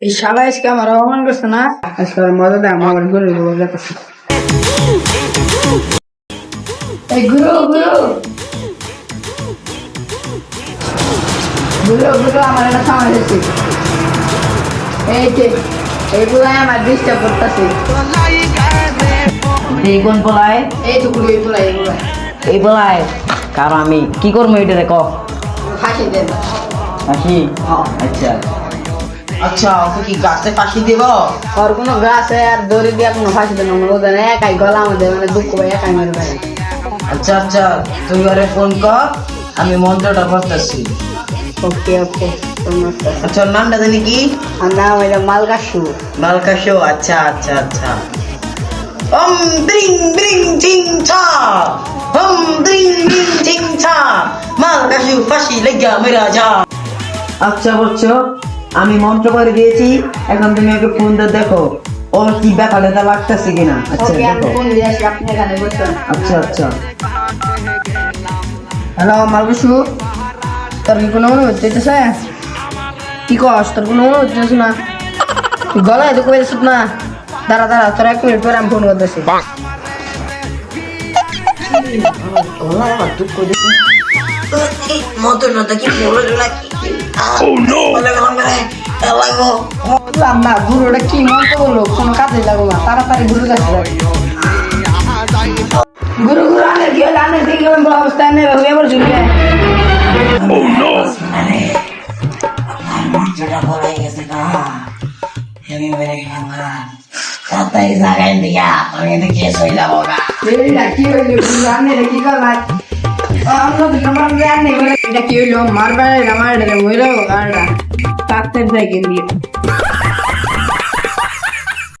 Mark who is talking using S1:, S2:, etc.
S1: এই শালা আজকে আমার অপমান করছে না, আজকে ওর মজা দেয় আমার ঘুরে ঘুরে করছে। এই গুরু গুরু গুরু গুরু আমার একটা সামাল এসেছে। এই যে এইগুলো আমার ডিস্টার্ব করতেছে।
S2: এই কোন পোলায়?
S1: এই তো গুরু এইগুলো এইগুলো
S2: এই পোলায় কারণ আমি কি করবো এটা রে ক
S1: ফাঁসি দেন।
S2: ফাঁসি? আচ্ছা আচ্ছা, ওকে কি গাছে ফাঁসি দিব?
S1: ওর কোনো গাছে আর দড়ি দিয়ে কোনো ফাঁসি দেন আমরা ওদের একাই গলা আমাদের মানে দুঃখ ভাই একাই মেরে ভাই।
S2: আচ্ছা আচ্ছা, তুই ঘরে ফোন কর, আমি মন্ত্রটা করতেছি।
S1: ওকে ওকে
S2: আচ্ছা, ওর নামটা জানি কি?
S1: আর নাম হইলো মালকাসু।
S2: মালকাশো। আচ্ছা আচ্ছা আচ্ছা। ওম দ্রিং দ্রিং চিং ছা, ওম দ্রিং দ্রিং চিং ছা, মালকাশু ফাঁসি লেগা মেরা যা। আচ্ছা বলছো, আমি মন্ত্র করে দিয়েছি, এখন তুমি ওকে ফোন দিয়ে দেখো ওর কি ব্যাপারটা লাগতেছে কিনা। আচ্ছা
S1: ওকে আমি
S2: দেখো।
S1: ফোন দিয়ে আসি, আপনি এখানে বসেন।
S2: আচ্ছা আচ্ছা।
S1: হ্যালো মালকাসু, তোর কি কোনো অনুভূতি হইতেছে? কি কস, তোর কোনো অনুভূতি হচ্ছে না? তুই গলায় তো কইছিস না? দাঁড়া দাঁড়া, তোর 1 মিনিট পরে আমি ফোন করতেছি।
S2: মন্ত্রটা কি বলে নাকি? বলে গেলাম রে, লাগো।
S1: বুঝলাম না গুরু, ওটা কি মন্ত্র বললো, কোনো কাজে লাগলো না, তাড়াতাড়ি গুরুর কাছে যাই। গুরু গুরু আনের কি হলো, আনের কি কেমন অবস্থায় নেই বাবু, এবার চলবে।
S2: মন্ত্রটা বলে গেছে না, আমি বেড়ে গেলাম না, তাড়াতাড়ি জাগাই দিয়া আমি এতে কেস হয়ে যাবো গা।
S1: এটা কি হইলো গুরু, আনের কি করলাই? অন্য নম্বর জ্ঞান নেই বলে এটা কি হইলো, মারবার আমার এটা মইলো গাড়টা কাটতে থাকে দিয়ে